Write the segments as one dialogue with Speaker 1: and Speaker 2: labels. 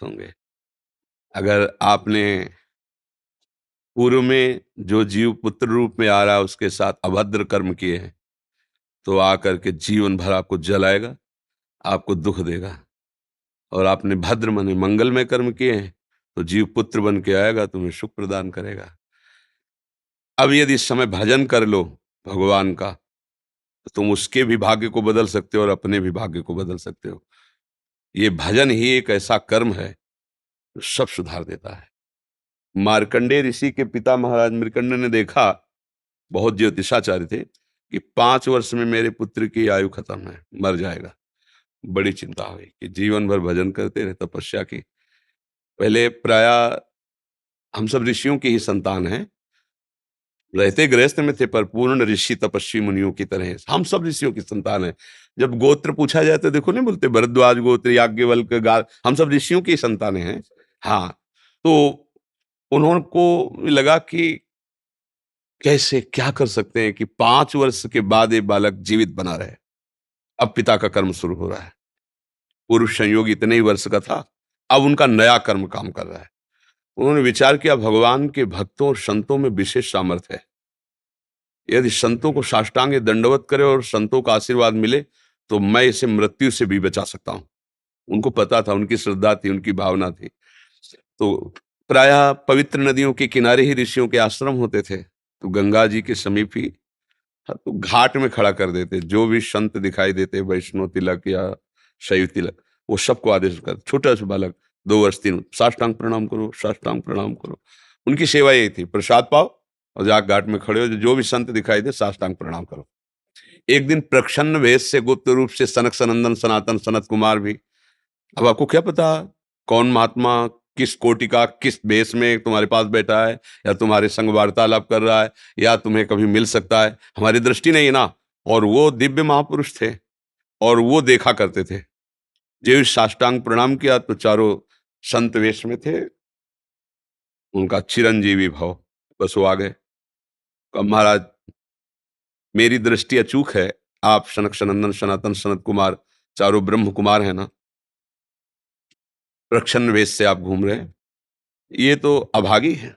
Speaker 1: होंगे। अगर आपने पूर्व में जो जीव पुत्र रूप में आ रहा है उसके साथ अभद्र कर्म किए हैं, तो आकर के जीवन भर आपको जलाएगा, आपको दुख देगा। और आपने भद्र माने मंगलमय कर्म किए हैं, तो जीव पुत्र बन के आएगा, तुम्हें सुख प्रदान करेगा। अब यदि इस समय भजन कर लो भगवान का, तो तुम उसके भी भाग्य को बदल सकते हो और अपने भी भाग्य को बदल सकते हो। ये भजन ही एक ऐसा कर्म है जो सब सुधार देता है। मार्कंडेय ऋषि के पिता महाराज मृकंड ने देखा, बहुत ज्योतिषाचार्य थे, कि 5 वर्ष में मेरे पुत्र की आयु खत्म है, मर जाएगा। बड़ी चिंता हुई कि जीवन भर भजन करते रहे, तपस्या की। पहले प्राय हम सब ऋषियों की ही संतान हैं, रहते गृहस्थ में थे पर पूर्ण ऋषि तपस्वी मुनियों की तरह हैं। हम सब ऋषियों की संतान हैं। जब गोत्र पूछा जाए तो देखो नहीं बोलते भरद्वाज गोत्र, याज्ञवल्क्य, हम सब ऋषियों की संतानें हैं। हाँ, तो उन्होंने को लगा कि कैसे क्या कर सकते हैं कि 5 वर्ष के बाद ये बालक जीवित बना रहे। अब पिता का कर्म शुरू हो रहा है। पूर्व संयोग इतने ही वर्ष का था, अब उनका नया कर्म काम कर रहा है। उन्होंने विचार किया, भगवान के भक्तों और संतों में विशेष सामर्थ्य है। यदि संतों को साष्टांग दंडवत करे और संतों का आशीर्वाद मिले, तो मैं इसे मृत्यु से भी बचा सकता हूं। उनको पता था, उनकी श्रद्धा थी, उनकी भावना थी। तो प्रायः पवित्र नदियों के किनारे ही ऋषियों के आश्रम होते थे, तो गंगा जी के समीप ही, हाँ, तो घाट में खड़ा कर देते। जो भी संत दिखाई देते, वैष्णव तिलक या शैव तिलक, वो सबको आदेश कर, छोटा सा बालक 2 वर्ष 3, साष्टांग प्रणाम करो, साष्टांग प्रणाम करो। उनकी सेवा यही थी, प्रसाद पाओ और जाके घाट में खड़े हो, जो भी संत दिखाई दे साष्टांग प्रणाम करो। एक दिन प्रच्छन्न वेश से गुप्त रूप से सनक सनंदन सनातन सनत कुमार भी, अब आपको क्या पता कौन महात्मा किस कोटि का किस वेश में तुम्हारे पास बैठा है, या तुम्हारे संग वार्तालाप कर रहा है, या तुम्हें कभी मिल सकता है, हमारी दृष्टि नहीं है ना। और वो दिव्य महापुरुष थे और वो देखा करते थे। जो साष्टांग प्रणाम किया तो चारों संत वेश में थे, उनका चिरंजीवी भव, बस वो आ गए। कहा, महाराज मेरी दृष्टि अचूक है, आप सनक सनंदन सनातन सनत कुमार चारों ब्रह्म कुमार है ना, प्रच्छन्न वेश से आप घूम रहे हैं, ये तो अभागी है,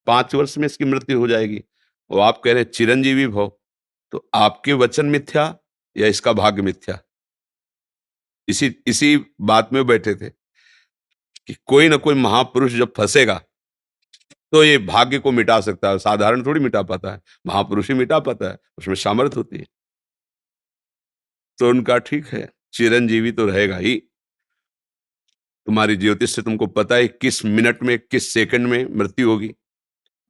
Speaker 1: 5 वर्ष में इसकी मृत्यु हो जाएगी। और आप कह रहे हैं चिरंजीवी भव, तो आपके वचन मिथ्या या इसका भाग्य मिथ्या? इसी इसी बात में बैठे थे कि कोई ना कोई महापुरुष जब फंसेगा तो ये भाग्य को मिटा सकता है, साधारण थोड़ी मिटा पाता है, महापुरुष ही मिटा पाता है, उसमें सामर्थ्य होती है। तो उनका ठीक है, चिरंजीवी तो रहेगा ही। तुम्हारी ज्योतिष से तुमको पता है किस मिनट में किस सेकंड में मृत्यु होगी।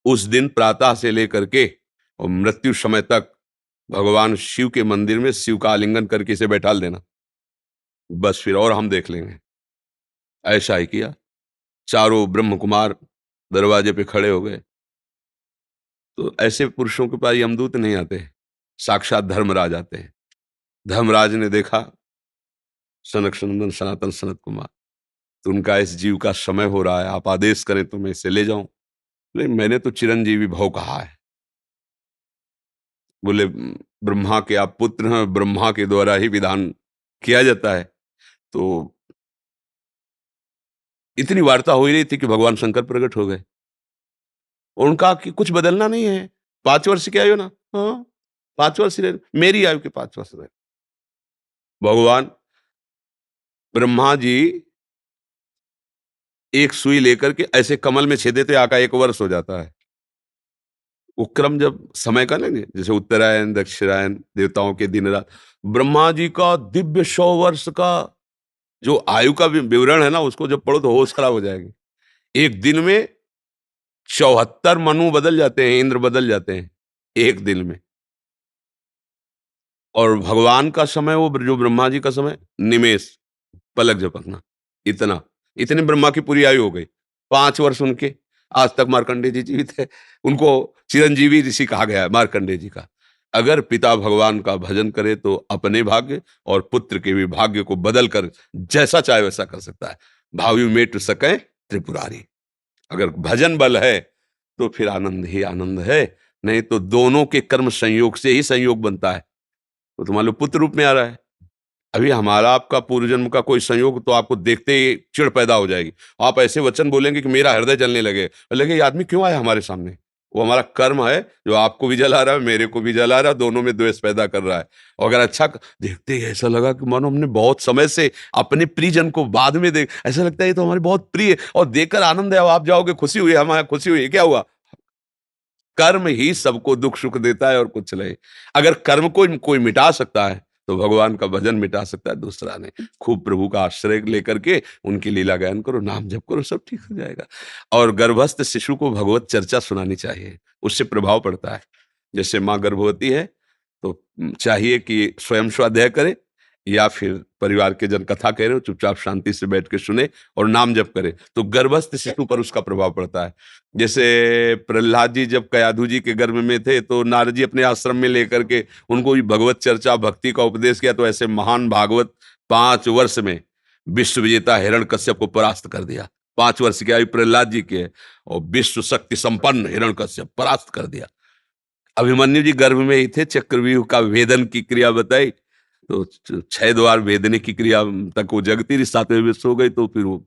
Speaker 1: उस दिन प्रातः से लेकर के और मृत्यु समय तक भगवान शिव के मंदिर में शिव का आलिंगन करके इसे बैठा देना, बस फिर और हम देख लेंगे। ऐसा ही किया। चारों ब्रह्म कुमार दरवाजे पे खड़े हो गए। तो ऐसे पुरुषों के पास यमदूत नहीं आते, साक्षात धर्मराज आते हैं। धर्मराज ने देखा सनक सनंदन सनातन सनत कुमार, तो उनका इस जीव का समय हो रहा है, आप आदेश करें तो मैं इसे ले जाऊं। बोले मैंने तो चिरंजीवी भव कहा है। बोले ब्रह्मा के आप पुत्र हैं, ब्रह्मा के द्वारा ही विधान किया जाता है। तो इतनी वार्ता हो ही रही थी कि भगवान शंकर प्रकट हो गए। और उनका कि कुछ बदलना नहीं है, 5 वर्ष की आयु ना, हाँ 5 वर्ष रहे, मेरी आयु के 5 वर्ष रहे। भगवान ब्रह्मा जी एक सुई लेकर के ऐसे कमल में छेद देते, आका 1 वर्ष हो जाता है। वो क्रम जब समय का लेंगे, जैसे उत्तरायण दक्षिणायन देवताओं के दिन रात, ब्रह्मा जी का दिव्य 100 वर्ष का जो आयु का विवरण है ना, उसको जब पढ़ो तो होश खराब हो जाएगी। एक दिन में 74 मनु बदल जाते हैं, इंद्र बदल जाते हैं एक दिन में। और भगवान का समय, वो जो ब्रह्मा जी का समय, निमेष, पलक झपकना, इतना, इतने ब्रह्मा की पूरी आयु हो गई। 5 वर्ष उनके, आज तक मार्कंडेय जी जीवित है। उनको चिरंजीवी ऋषि कहा गया है मार्कंडेय जी का। अगर पिता भगवान का भजन करे तो अपने भाग्य और पुत्र के भी भाग्य को बदल कर जैसा चाहे वैसा कर सकता है। भावी मेट सके त्रिपुरारी। अगर भजन बल है तो फिर आनंद ही आनंद है, नहीं तो दोनों के कर्म संयोग से ही संयोग बनता है। तो तुम्हारे पुत्र रूप में आ रहा है, अभी हमारा आपका पूर्व जन्म का कोई संयोग तो आपको देखते ही चिढ़ पैदा हो जाएगी। आप ऐसे वचन बोलेंगे कि मेरा हृदय जलने लगे ये आदमी क्यों आया हमारे सामने? वो हमारा कर्म है जो आपको भी जला रहा है, मेरे को भी जला रहा है, दोनों में द्वेष पैदा कर रहा है। और अगर अच्छा देखते ही ऐसा लगा कि मानो हमने बहुत समय से अपने प्रियजन को बाद में देख ऐसा लगता है ये तो हमारे बहुत प्रिय है और देखकर आनंद है, अब आप जाओगे खुशी हुई, हमारे खुशी हुई, क्या हुआ? कर्म ही सबको दुख सुख देता है और कुछ नहीं। अगर कर्म को कोई मिटा सकता है तो भगवान का भजन मिटा सकता है, दूसरा नहीं। खूब प्रभु का आश्रय लेकर के उनकी लीला गायन करो, नाम जप करो, सब ठीक हो जाएगा। और गर्भस्थ शिशु को भगवत चर्चा सुनानी चाहिए, उससे प्रभाव पड़ता है। जैसे माँ गर्भवती है तो चाहिए कि स्वयं स्वाध्याय करे या फिर परिवार के जन कथा कह रहे हो चुपचाप शांति से बैठ के सुने और नाम जप करे, तो गर्भस्थ शिशु पर उसका प्रभाव पड़ता है। जैसे प्रहलाद जी जब कयाधु जी के गर्भ में थे तो नारद जी अपने आश्रम में लेकर के उनको भी भगवत चर्चा भक्ति का उपदेश किया, तो ऐसे महान भागवत 5 वर्ष में विश्व विजेता हिरण्यकश्यप को परास्त कर दिया। 5 वर्ष की आयु प्रहलाद जी की है और विश्व शक्ति संपन्न हिरण्यकश्यप परास्त कर दिया। अभिमन्यु जी गर्भ में ही थे, चक्रव्यूह का भेदन की क्रिया बताई तो 6 द्वार भेदने की क्रिया तक वो जगती रही, 7वें विश्व हो गई तो फिर वो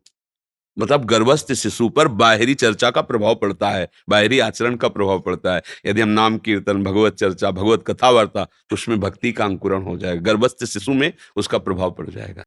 Speaker 1: मतलब गर्भस्थ शिशु पर बाहरी चर्चा का प्रभाव पड़ता है, बाहरी आचरण का प्रभाव पड़ता है। यदि हम नाम कीर्तन, भगवत चर्चा, भगवत कथा वार्ता तो उसमें भक्ति का अंकुरण हो जाएगा, गर्भस्थ शिशु में उसका प्रभाव पड़ जाएगा।